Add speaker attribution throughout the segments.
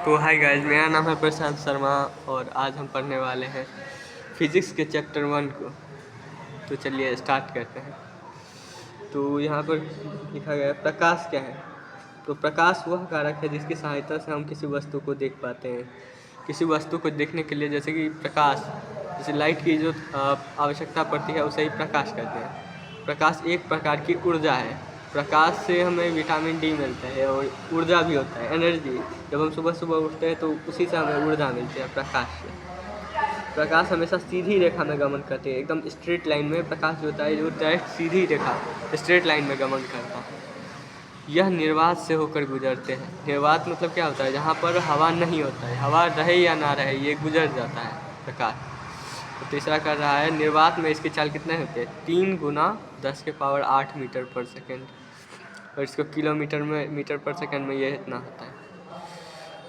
Speaker 1: तो hi guys, मेरा नाम है प्रशांत शर्मा और आज हम पढ़ने वाले हैं फिजिक्स के चैप्टर 1 को। तो चलिए स्टार्ट करते हैं। तो यहाँ पर लिखा गया है प्रकाश क्या है। तो प्रकाश वह कारक है जिसकी सहायता से हम किसी वस्तु को देख पाते हैं। किसी वस्तु को देखने के लिए जैसे कि प्रकाश, जैसे लाइट की जो आवश्यकता पड़ती है उसे ही प्रकाश कहते हैं। प्रकाश एक प्रकार की ऊर्जा है। प्रकाश से हमें विटामिन डी मिलता है और ऊर्जा भी होता है, एनर्जी। जब हम सुबह सुबह उठते हैं तो उसी से हमें ऊर्जा मिलती है, प्रकाश से। प्रकाश हमेशा सीधी रेखा में गमन करते हैं, एकदम स्ट्रेट लाइन में प्रकाश जो होता है, जो डायरेक्ट सीधी रेखा स्ट्रेट लाइन में गमन करता है। यह निर्वात से होकर गुजरते हैं। निर्वात मतलब क्या होता है? जहाँ पर हवा नहीं होता है, हवा रहे या ना रहे ये गुजर जाता है प्रकाश। तो तीसरा कर रहा है, निर्वात में इसकी चाल कितने होते हैं? 3 गुना 10⁸ मीटर पर सेकेंड, और इसको किलोमीटर में मीटर पर सेकेंड में ये इतना होता है।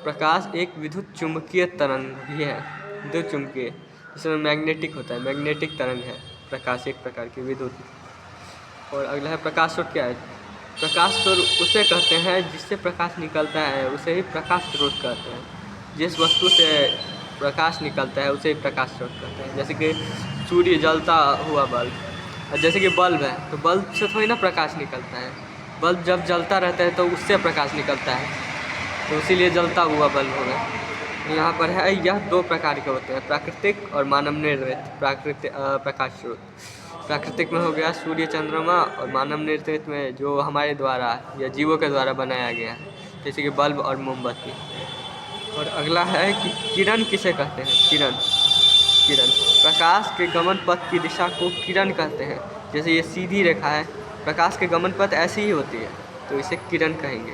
Speaker 1: प्रकाश एक विद्युत चुम्बकीय तरंग भी है, विद्युत चुम्बकीय, जिसमें मैग्नेटिक होता है, मैग्नेटिक तरंग है प्रकाश, एक प्रकार की विद्युत। और अगला है प्रकाश स्रोत क्या है। प्रकाश स्रोत उसे कहते हैं जिससे प्रकाश निकलता है, उसे ही प्रकाश स्रोत कहते हैं। जिस वस्तु से प्रकाश निकलता है उसे ही प्रकाश स्रोत कहते हैं। जैसे कि सूर्य जलता हुआ बल्ब, और जैसे कि बल्ब है तो बल्ब से थोड़ी ना प्रकाश निकलता है, बल्ब जब जलता रहता है तो उससे प्रकाश निकलता है, तो इसीलिए जलता हुआ बल्ब होगा। यहाँ पर है, यह 2 प्रकार के होते हैं, प्राकृतिक और मानव निर्मित प्राकृतिक प्रकाश स्रोत। प्राकृतिक में हो गया सूर्य चंद्रमा, और मानव निर्मित में जो हमारे द्वारा या जीवों के द्वारा बनाया गया है, जैसे कि बल्ब और मोमबत्ती। और अगला है कि किरण किसे कहते हैं। किरण, किरण प्रकाश के गमन पथ की दिशा को किरण कहते हैं। जैसे ये सीधी रेखा है, प्रकाश के गमन पथ ऐसी ही होती है, तो इसे किरण कहेंगे।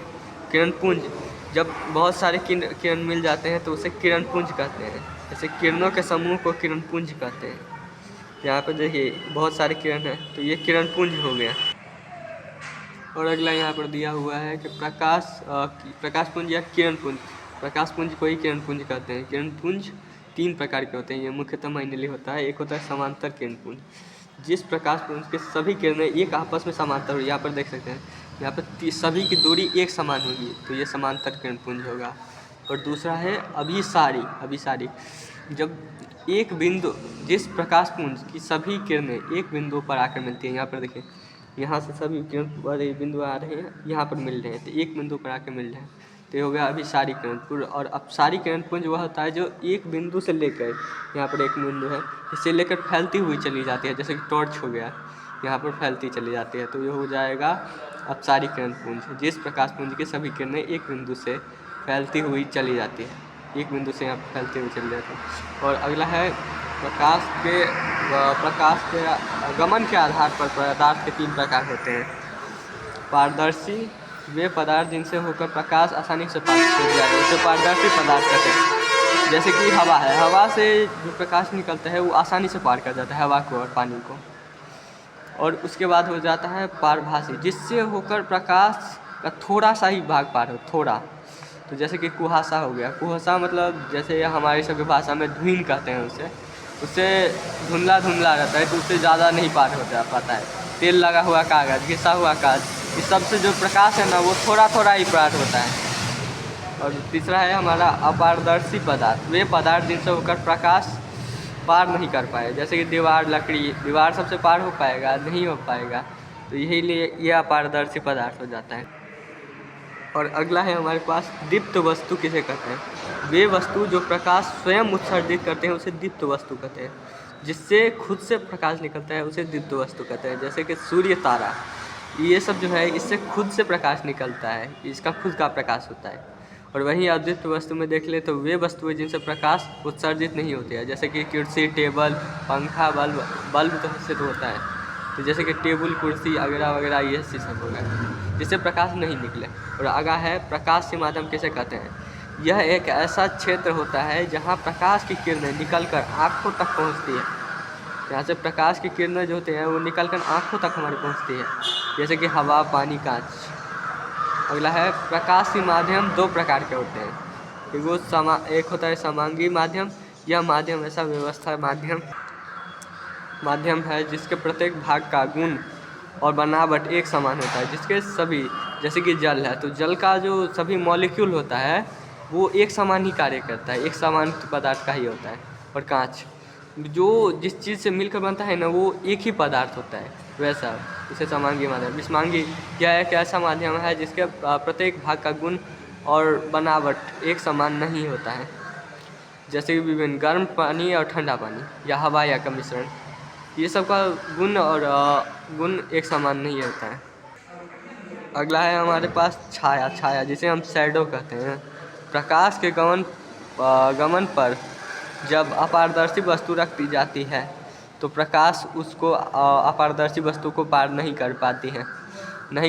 Speaker 1: किरण पुंज, जब बहुत सारे किरण मिल जाते हैं तो उसे किरण पुंज कहते हैं। जैसे किरणों के समूह को किरण पुंज कहते हैं। यहाँ पर देखिए बहुत सारे किरण हैं, तो ये किरण पुंज हो गया। और अगला यहाँ पर दिया हुआ है कि प्रकाश पुंज या किरण पुंज। प्रकाश पुंज को ही किरण पुंज कहते हैं। किरण पुंज 3 प्रकार के होते हैं, ये मुख्यतः मायने होता है। एक होता है समांतर किरण पुंज, जिस प्रकाश पुंज के सभी किरणें एक आपस में समांतर हो, यहाँ पर देख सकते हैं, यहाँ पर सभी की दूरी एक समान होगी, तो ये समांतर किरण पुंज होगा। और दूसरा है अभिसारी। अभिसारी, जब एक बिंदु, जिस प्रकाश पुंज की सभी किरणें एक बिंदु पर आकर मिलती है, यहाँ पर देखिए, यहाँ से सभी किरण वाले बिंदु आ रहे हैं, यहाँ पर मिल रहे हैं, तो एक बिंदु पर आकर मिल रहे हैं, तो ये हो गया अभिसारी किरण पुंज। और अपसारी किरण पुंज वह होता है जो एक बिंदु से लेकर, यहाँ पर एक बिंदु है, इससे लेकर फैलती हुई चली जाती है, जैसे कि टॉर्च हो गया, यहाँ पर फैलती चली जाती है, तो ये हो जाएगा अपसारी किरण पुंज। जिस प्रकाश पुंज की सभी किरणें एक बिंदु से फैलती हुई चली जाती है, एक बिंदु से यहाँ पर फैलते हुए चली जाती है। और अगला है प्रकाश के गमन के आधार पर पदार्थ के 3 प्रकार होते हैं। पारदर्शी, वे पदार्थ जिनसे होकर प्रकाश आसानी से पास हो जाए, उसे पारदर्शी पदार्थ कहते हैं। जैसे कि हवा है, हवा से जो प्रकाश निकलता है वो आसानी से पार कर जाता है हवा को और पानी को। और उसके बाद हो जाता है पारभासी, जिससे होकर प्रकाश का थोड़ा सा ही भाग पार हो, थोड़ा। तो जैसे कि कुहासा हो गया, कुहासा मतलब जैसे हमारी सभी भाषा में धुइन कहते हैं उसे, उससे धुंधला धुंधला रहता है, तो उससे ज़्यादा नहीं पार हो जा पाता है। तेल लगा हुआ कागज़, घिसा हुआ कागज़, इस सब से जो प्रकाश है ना वो थोड़ा थोड़ा ही पार होता है। और तीसरा है हमारा अपारदर्शी पदार्थ, वे पदार्थ जिनसे होकर प्रकाश पार नहीं कर पाए, जैसे कि दीवार, लकड़ी। दीवार सबसे पार हो पाएगा? नहीं हो पाएगा, तो यही लिए यह अपारदर्शी पदार्थ हो जाता है। और अगला है हमारे पास दीप्त वस्तु किसे कहते हैं। वे वस्तु जो प्रकाश स्वयं उत्सर्जित करते हैं उसे दीप्त वस्तु कहते हैं। जिससे खुद से प्रकाश निकलता है उसे दीप्त वस्तु कहते हैं। जैसे कि सूर्य, तारा, ये सब जो है इससे खुद से प्रकाश निकलता है, इसका खुद का प्रकाश होता है। और वहीं अदीप्त वस्तु में देख ले तो वे वस्तुएं जिनसे प्रकाश उत्सर्जित नहीं होती है, जैसे कि कुर्सी, टेबल, पंखा, बल्ब। बल्ब तो इससे तो होता है, तो जैसे कि टेबल, कुर्सी वगैरह वगैरह, ये चीज़ सब हो गया जिससे प्रकाश नहीं निकले। और आगा है प्रकाश माध्यम किसे कहते हैं। यह एक ऐसा क्षेत्र होता है जहाँ प्रकाश की किरणें निकलकर आँखों तक पहुँचती है। यहाँ से प्रकाश की किरणें जो होती हैं वो निकलकर आँखों तक हमारी पहुँचती है, जैसे कि हवा, पानी, कांच। अगला है प्रकाशीय माध्यम 2 प्रकार के होते हैं। एक होता है समांगी माध्यम। यह माध्यम ऐसा व्यवस्था माध्यम है जिसके प्रत्येक भाग का गुण और बनावट एक समान होता है, जिसके सभी, जैसे कि जल है तो जल का जो सभी मॉलिक्यूल होता है वो एक समान ही कार्य करता है, एक समान पदार्थ का ही होता है। और कांच जो जिस चीज़ से मिलकर बनता है ना, वो एक ही पदार्थ होता है, वैसा इसे समांगी माध्यम। विषमांगी क्या है, एक ऐसा माध्यम है जिसके प्रत्येक भाग का गुण और बनावट एक समान नहीं होता है, जैसे कि विभिन्न गर्म पानी और ठंडा पानी या हवा या का मिश्रण, ये सब का गुण और गुण एक समान नहीं होता है। अगला है हमारे पास छाया। छाया जिसे हम शैडो कहते हैं। प्रकाश के गमन पर जब अपारदर्शी वस्तु रख दी जाती है तो प्रकाश उसको अपारदर्शी वस्तु को पार नहीं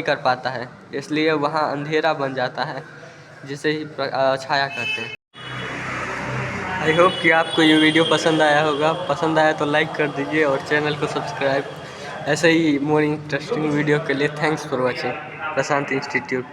Speaker 1: कर पाता है, इसलिए वहाँ अंधेरा बन जाता है, जिसे ही छाया कहते हैं। आई होप कि आपको ये वीडियो पसंद आया होगा। पसंद आया तो लाइक कर दीजिए और चैनल को सब्सक्राइब। ऐसे ही मोर इंटरेस्टिंग वीडियो के लिए thanks for watching Prashant institute.